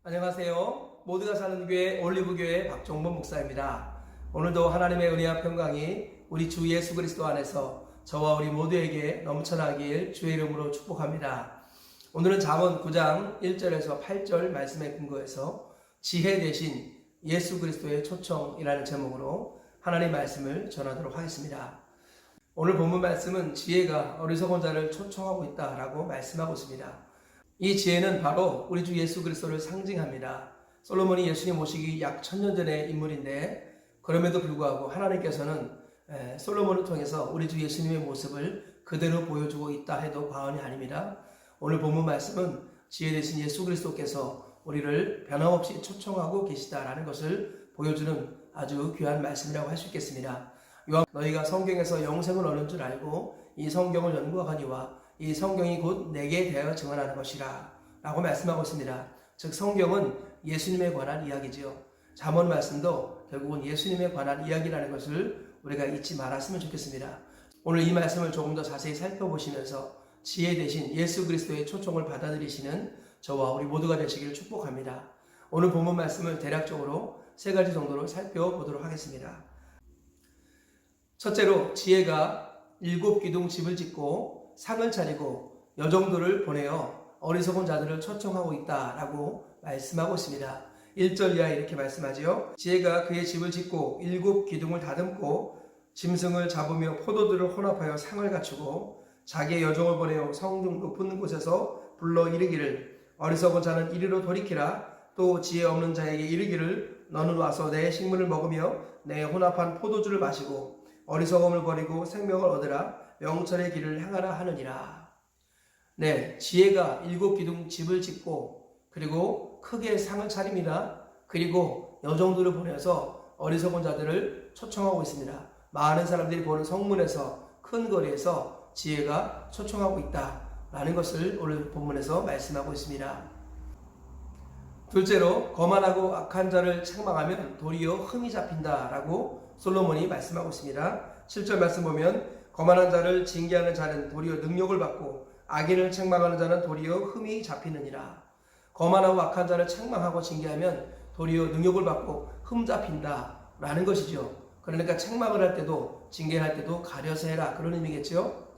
안녕하세요. 모두가 사는 교회 올리브교회 박종범 목사입니다. 오늘도 하나님의 은혜와 평강이 우리 주 예수 그리스도 안에서 저와 우리 모두에게 넘쳐나길 주의 이름으로 축복합니다. 오늘은 잠언 9장 1절에서 8절 말씀에 근거해서 지혜 대신 예수 그리스도의 초청이라는 제목으로 하나님 말씀을 전하도록 하겠습니다. 오늘 본문 말씀은 지혜가 어리석은 자를 초청하고 있다라고 말씀하고 있습니다. 이 지혜는 바로 우리 주 예수 그리스도를 상징합니다. 솔로몬이 예수님 모시기 약 1000년 전의 인물인데 그럼에도 불구하고 하나님께서는 솔로몬을 통해서 우리 주 예수님의 모습을 그대로 보여주고 있다 해도 과언이 아닙니다. 오늘 본문 말씀은 지혜 되신 예수 그리스도께서 우리를 변함없이 초청하고 계시다라는 것을 보여주는 아주 귀한 말씀이라고 할 수 있겠습니다. 너희가 성경에서 영생을 얻는 줄 알고 이 성경을 연구하거니와 이 성경이 곧 내게 대하여 증언하는 것이라 라고 말씀하고 있습니다. 즉 성경은 예수님에 관한 이야기지요. 잠언 말씀도 결국은 예수님에 관한 이야기라는 것을 우리가 잊지 말았으면 좋겠습니다. 오늘 이 말씀을 조금 더 자세히 살펴보시면서 지혜 대신 예수 그리스도의 초청을 받아들이시는 저와 우리 모두가 되시기를 축복합니다. 오늘 본문 말씀을 대략적으로 3가지 정도로 살펴보도록 하겠습니다. 첫째로 지혜가 7기둥 집을 짓고 상을 차리고 여종들을 보내어 어리석은 자들을 초청하고 있다라고 말씀하고 있습니다. 1절 이하에 이렇게 말씀하지요. 지혜가 그의 집을 짓고 7기둥을 다듬고 짐승을 잡으며 포도들을 혼합하여 상을 갖추고 자기의 여종을 보내어 성중 높은 곳에서 불러 이르기를 어리석은 자는 이리로 돌이키라. 또 지혜 없는 자에게 이르기를 너는 와서 내 식물을 먹으며 내 혼합한 포도주를 마시고 어리석음을 버리고 생명을 얻으라. 명철의 길을 향하라 하느니라. 네, 지혜가 7기둥 집을 짓고 그리고 크게 상을 차립니다. 그리고 여종들을 보내서 어리석은 자들을 초청하고 있습니다. 많은 사람들이 보는 성문에서 큰 거리에서 지혜가 초청하고 있다라는 것을 오늘 본문에서 말씀하고 있습니다. 둘째로 거만하고 악한 자를 책망하면 도리어 흠이 잡힌다라고 솔로몬이 말씀하고 있습니다. 7절 말씀 보면 거만한 자를 징계하는 자는 도리어 능력을 받고 악인을 책망하는 자는 도리어 흠이 잡히느니라. 거만하고 악한 자를 책망하고 징계하면 도리어 능력을 받고 흠 잡힌다라는 것이죠. 그러니까 책망을 할 때도 징계를 할 때도 가려서 해라 그런 의미겠죠.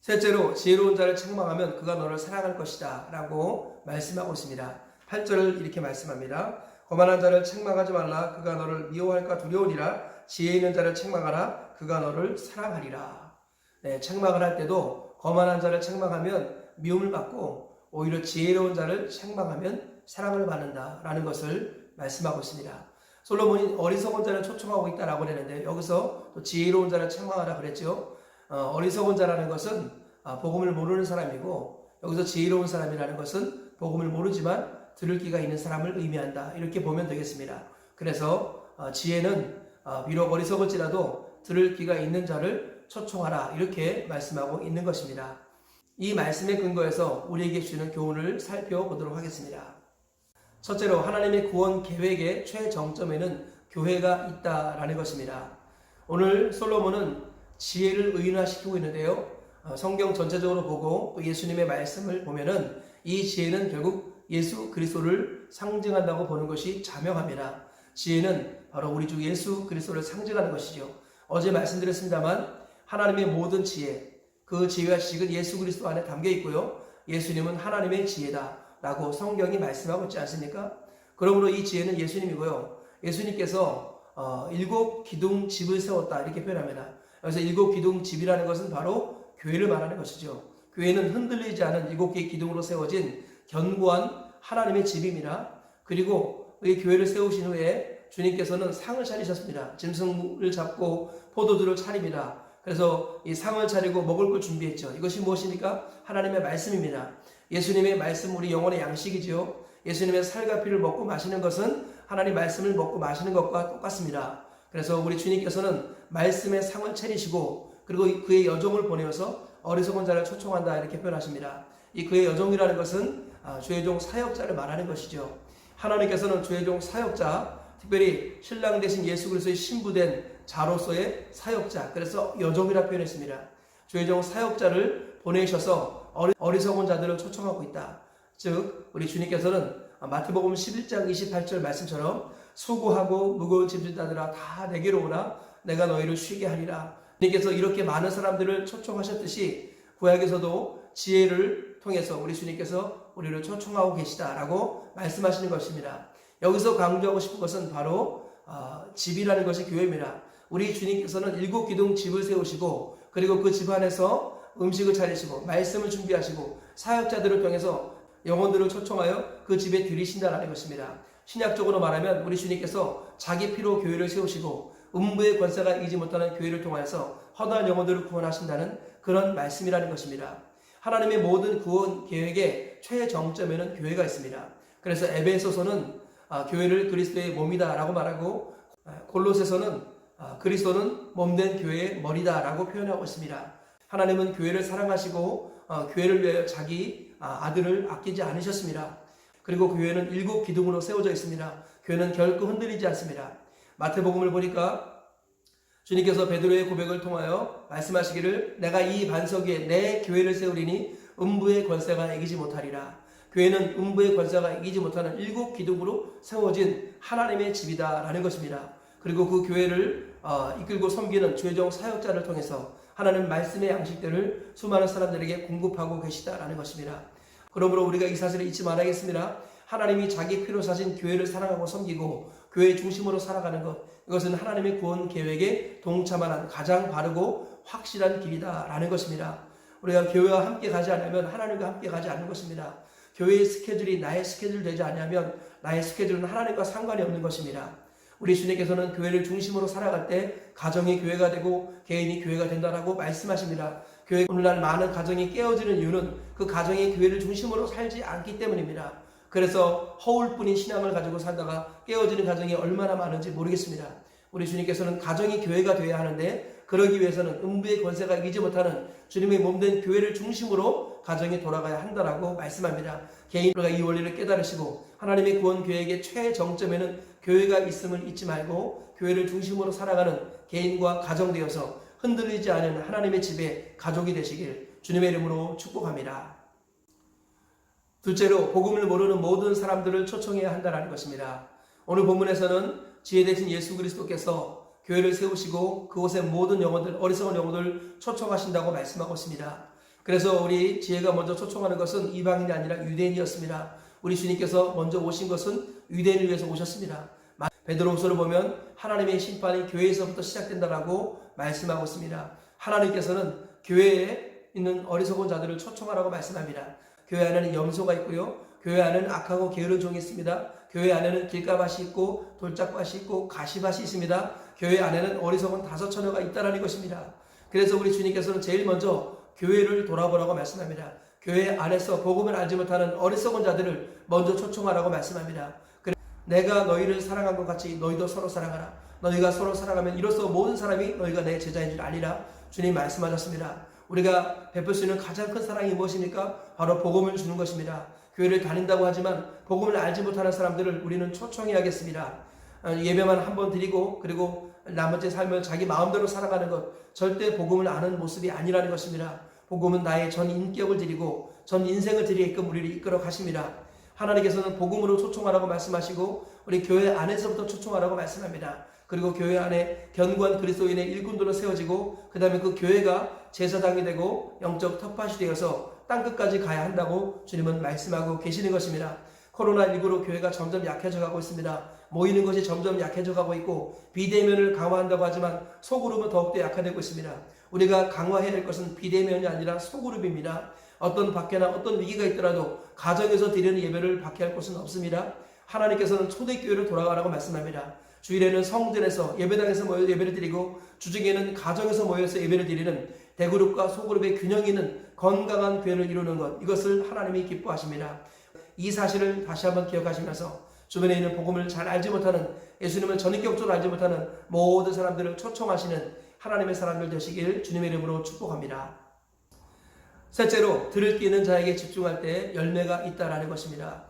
셋째로 지혜로운 자를 책망하면 그가 너를 사랑할 것이다 라고 말씀하고 있습니다. 8절을 이렇게 말씀합니다. 거만한 자를 책망하지 말라. 그가 너를 미워할까 두려우니라. 지혜 있는 자를 책망하라. 그가 너를 사랑하리라. 네, 책망을 할 때도 거만한 자를 책망하면 미움을 받고 오히려 지혜로운 자를 책망하면 사랑을 받는다라는 것을 말씀하고 있습니다. 솔로몬이 어리석은 자를 초청하고 있다라고 했는데 여기서 또 지혜로운 자를 책망하라 그랬죠. 어리석은 자라는 것은 복음을 모르는 사람이고 여기서 지혜로운 사람이라는 것은 복음을 모르지만 들을 귀가 있는 사람을 의미한다. 이렇게 보면 되겠습니다. 그래서 지혜는 비록 어리석을지라도 들을 귀가 있는 자를 초청하라 이렇게 말씀하고 있는 것입니다. 이 말씀에 근거해서 우리에게 주는 교훈을 살펴보도록 하겠습니다. 첫째로 하나님의 구원 계획의 최정점에는 교회가 있다라는 것입니다. 오늘 솔로몬은 지혜를 의인화시키고 있는데요. 성경 전체적으로 보고 또 예수님의 말씀을 보면은 이 지혜는 결국 예수 그리스도를 상징한다고 보는 것이 자명합니다. 지혜는 바로 우리 주 예수 그리스도를 상징하는 것이죠. 어제 말씀드렸습니다만 하나님의 모든 지혜, 그 지혜와 지식은 예수 그리스도 안에 담겨 있고요. 예수님은 하나님의 지혜다 라고 성경이 말씀하고 있지 않습니까? 그러므로 이 지혜는 예수님이고요. 예수님께서 7기둥 집을 세웠다 이렇게 표현합니다. 그래서 7기둥 집이라는 것은 바로 교회를 말하는 것이죠. 교회는 흔들리지 않은 7개의 기둥으로 세워진 견고한 하나님의 집입니다. 그리고 이 교회를 세우신 후에 주님께서는 상을 차리셨습니다. 짐승을 잡고 포도주를 차립니다. 그래서 이 상을 차리고 먹을 걸 준비했죠. 이것이 무엇입니까? 하나님의 말씀입니다. 예수님의 말씀 우리 영혼의 양식이지요. 예수님의 살과 피를 먹고 마시는 것은 하나님 말씀을 먹고 마시는 것과 똑같습니다. 그래서 우리 주님께서는 말씀의 상을 차리시고 그리고 그의 여종을 보내어서 어리석은 자를 초청한다 이렇게 표현하십니다. 이 그의 여종이라는 것은 주의 종 사역자를 말하는 것이죠. 하나님께서는 주의 종 사역자, 특별히 신랑 되신 예수 그리스도의 신부된 자로서의 사역자, 그래서 여종이라 표현했습니다. 주의 종 사역자를 보내셔서 어리석은 자들을 초청하고 있다. 즉 우리 주님께서는 마태복음 11장 28절 말씀처럼 수고하고 무거운 짐진 자들아 다 내게로 오라 내가 너희를 쉬게 하리라. 주님께서 이렇게 많은 사람들을 초청하셨듯이 구약에서도 지혜를 통해서 우리 주님께서 우리를 초청하고 계시다라고 말씀하시는 것입니다. 여기서 강조하고 싶은 것은 바로 집이라는 것이 교회입니다. 우리 주님께서는 7기둥 집을 세우시고 그리고 그 집 안에서 음식을 차리시고 말씀을 준비하시고 사역자들을 통해서 영혼들을 초청하여 그 집에 들이신다라는 것입니다. 신약적으로 말하면 우리 주님께서 자기 피로 교회를 세우시고 음부의 권세가 이기지 못하는 교회를 통하여서 허다한 영혼들을 구원하신다는 그런 말씀이라는 것입니다. 하나님의 모든 구원 계획의 최정점에는 교회가 있습니다. 그래서 에베소서는 교회를 그리스도의 몸이다 라고 말하고 골로새서는 그리스도는 몸된 교회의 머리다 라고 표현하고 있습니다. 하나님은 교회를 사랑하시고 교회를 위하여 자기 아들을 아끼지 않으셨습니다. 그리고 교회는 7기둥으로 세워져 있습니다. 교회는 결코 흔들리지 않습니다. 마태복음을 보니까 주님께서 베드로의 고백을 통하여 말씀하시기를 내가 이 반석 위에 내 교회를 세우리니 음부의 권세가 이기지 못하리라. 교회는 음부의 권세가 이기지 못하는 7기둥으로 세워진 하나님의 집이다 라는 것입니다. 그리고 그 교회를 이끌고 섬기는 주의종 사역자를 통해서 하나님 말씀의 양식들을 수많은 사람들에게 공급하고 계시다라는 것입니다. 그러므로 우리가 이 사실을 잊지 말아야겠습니다. 하나님이 자기 피로 사신 교회를 사랑하고 섬기고 교회 중심으로 살아가는 것, 이것은 하나님의 구원 계획에 동참하는 가장 바르고 확실한 길이다라는 것입니다. 우리가 교회와 함께 가지 않으면 하나님과 함께 가지 않는 것입니다. 교회의 스케줄이 나의 스케줄 되지 않으면 나의 스케줄은 하나님과 상관이 없는 것입니다. 우리 주님께서는 교회를 중심으로 살아갈 때 가정이 교회가 되고 개인이 교회가 된다라고 말씀하십니다. 오늘날 많은 가정이 깨어지는 이유는 그 가정이 교회를 중심으로 살지 않기 때문입니다. 그래서 허울뿐인 신앙을 가지고 살다가 깨어지는 가정이 얼마나 많은지 모르겠습니다. 우리 주님께서는 가정이 교회가 되어야 하는데 그러기 위해서는 음부의 권세가 이기지 못하는 주님의 몸된 교회를 중심으로 가정이 돌아가야 한다라고 말씀합니다. 개인으로가 이 원리를 깨달으시고 하나님의 구원 계획의 최정점에는 교회가 있음을 잊지 말고 교회를 중심으로 살아가는 개인과 가정 되어서 흔들리지 않은 하나님의 집에 가족이 되시길 주님의 이름으로 축복합니다. 둘째로 복음을 모르는 모든 사람들을 초청해야 한다는 것입니다. 오늘 본문에서는 지혜 되신 예수 그리스도께서 교회를 세우시고 그곳의 모든 영혼들, 어리석은 영혼들 초청하신다고 말씀하고 있습니다. 그래서 우리 지혜가 먼저 초청하는 것은 이방인이 아니라 유대인이었습니다. 우리 주님께서 먼저 오신 것은 유대인을 위해서 오셨습니다. 베드로후서를 보면 하나님의 심판이 교회에서부터 시작된다라고 말씀하고 있습니다. 하나님께서는 교회에 있는 어리석은 자들을 초청하라고 말씀합니다. 교회 안에는 염소가 있고요. 교회 안에는 악하고 게으른 종이 있습니다. 교회 안에는 길가밭이 있고 돌짝밭이 있고 가시밭이 있습니다. 교회 안에는 어리석은 5처녀가 있다라는 것입니다. 그래서 우리 주님께서는 제일 먼저 교회를 돌아보라고 말씀합니다. 교회 안에서 복음을 알지 못하는 어리석은 자들을 먼저 초청하라고 말씀합니다. 내가 너희를 사랑한 것 같이 너희도 서로 사랑하라. 너희가 서로 사랑하면 이로써 모든 사람이 너희가 내 제자인 줄 알리라. 주님 말씀하셨습니다. 우리가 베풀 수 있는 가장 큰 사랑이 무엇입니까? 바로 복음을 주는 것입니다. 교회를 다닌다고 하지만 복음을 알지 못하는 사람들을 우리는 초청해야겠습니다. 예배만 한 번 드리고 그리고 나머지 삶을 자기 마음대로 살아가는 것, 절대 복음을 아는 모습이 아니라는 것입니다. 복음은 나의 전 인격을 드리고 전 인생을 드리게끔 우리를 이끌어 가십니다. 하나님께서는 복음으로 초청하라고 말씀하시고 우리 교회 안에서부터 초청하라고 말씀합니다. 그리고 교회 안에 견고한 그리스도인의 일꾼들로 세워지고 그 다음에 그 교회가 제사장이 되고 영적 텃밭이 되어서 땅끝까지 가야 한다고 주님은 말씀하고 계시는 것입니다. 코로나19로 교회가 점점 약해져 가고 있습니다. 모이는 것이 점점 약해져 가고 있고 비대면을 강화한다고 하지만 소그룹은 더욱더 약화되고 있습니다. 우리가 강화해야 할 것은 비대면이 아니라 소그룹입니다. 어떤 박해나 어떤 위기가 있더라도 가정에서 드리는 예배를 박해할 것은 없습니다. 하나님께서는 초대교회를 돌아가라고 말씀합니다. 주일에는 성전에서 예배당에서 모여 예배를 드리고 주중에는 가정에서 모여서 예배를 드리는 대그룹과 소그룹의 균형 있는 건강한 교회를 이루는 것, 이것을 하나님이 기뻐하십니다. 이 사실을 다시 한번 기억하시면서 주변에 있는 복음을 잘 알지 못하는, 예수님을 전인격적으로 알지 못하는 모든 사람들을 초청하시는 하나님의 사람들 되시길 주님의 이름으로 축복합니다. 셋째로 들을 귀 있는 자에게 집중할 때 열매가 있다라는 것입니다.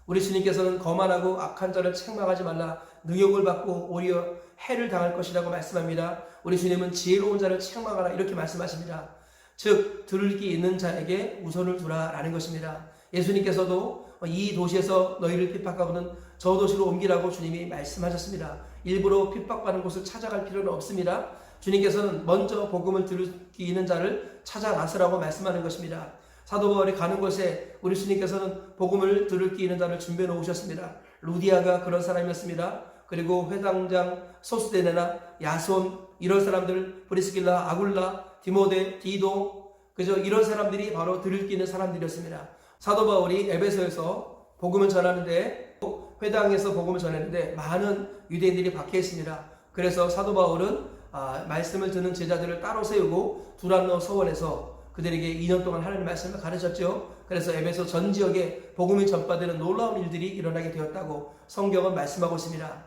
우리 주님께서는 거만하고 악한 자를 책망하지 말라, 능욕을 받고 오히려 해를 당할 것이라고 말씀합니다. 우리 주님은 지혜로운 자를 책망하라 이렇게 말씀하십니다. 즉 들을 귀 있는 자에게 우선을 두라라는 것입니다. 예수님께서도 이 도시에서 너희를 핍박하고는 저 도시로 옮기라고 주님이 말씀하셨습니다. 일부러 핍박받는 곳을 찾아갈 필요는 없습니다. 주님께서는 먼저 복음을 들기 있는 자를 찾아 나서라고 말씀하는 것입니다. 사도 바울이 가는 곳에 우리 주님께서는 복음을 들을 기 있는 자를 준비해 놓으셨습니다. 루디아가 그런 사람이었습니다. 그리고 회당장 소스데네나 야손 이런 사람들, 프리스길라, 아굴라, 디모데, 디도 그저 이런 사람들이 바로 들을 기 있는 사람들이었습니다. 사도 바울이 에베소에서 복음을 전하는데 회당에서 복음을 전했는데 많은 유대인들이 박해 있습니다. 그래서 사도 바울은 말씀을 듣는 제자들을 따로 세우고 두란노 서원에서 그들에게 2년 동안 하나님의 말씀을 가르쳤죠. 그래서 에베소 전 지역에 복음이 전파되는 놀라운 일들이 일어나게 되었다고 성경은 말씀하고 있습니다.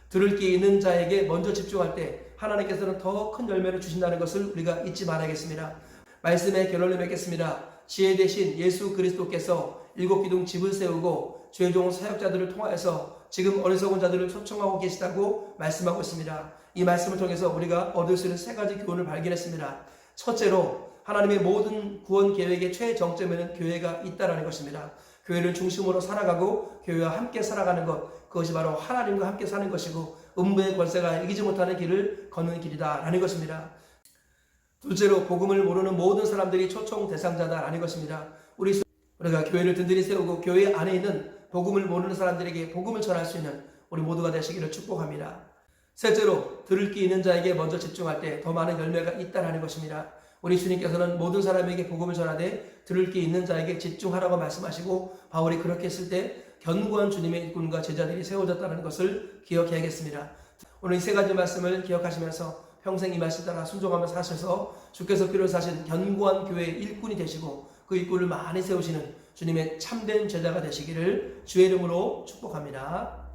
들을 게 있는 자에게 먼저 집중할 때 하나님께서는 더 큰 열매를 주신다는 것을 우리가 잊지 말아야겠습니다. 말씀의 결론을 맺겠습니다. 지혜 대신 예수 그리스도께서 일곱 기둥 집을 세우고 죄종 사역자들을 통하여서 지금 어리석은 자들을 초청하고 계시다고 말씀하고 있습니다. 이 말씀을 통해서 우리가 얻을 수 있는 세 가지 교훈을 발견했습니다. 첫째로 하나님의 모든 구원 계획의 최정점에는 교회가 있다는 것입니다. 교회를 중심으로 살아가고 교회와 함께 살아가는 것, 그것이 바로 하나님과 함께 사는 것이고 음부의 권세가 이기지 못하는 길을 걷는 길이다라는 것입니다. 둘째로 복음을 모르는 모든 사람들이 초청 대상자다라는 것입니다. 우리가 교회를 든든히 세우고 교회 안에 있는 복음을 모르는 사람들에게 복음을 전할 수 있는 우리 모두가 되시기를 축복합니다. 셋째로 들을 기 있는 자에게 먼저 집중할 때 더 많은 열매가 있다는 것입니다. 우리 주님께서는 모든 사람에게 복음을 전하되 들을 기 있는 자에게 집중하라고 말씀하시고 바울이 그렇게 했을 때 견고한 주님의 일꾼과 제자들이 세워졌다는 것을 기억해야겠습니다. 오늘 이 세 가지 말씀을 기억하시면서 평생 이 말씀 따라 순종하며 사셔서 주께서 필요로 사신 견고한 교회의 일꾼이 되시고 그 일꾼을 많이 세우시는 주님의 참된 제자가 되시기를 주의 이름으로 축복합니다.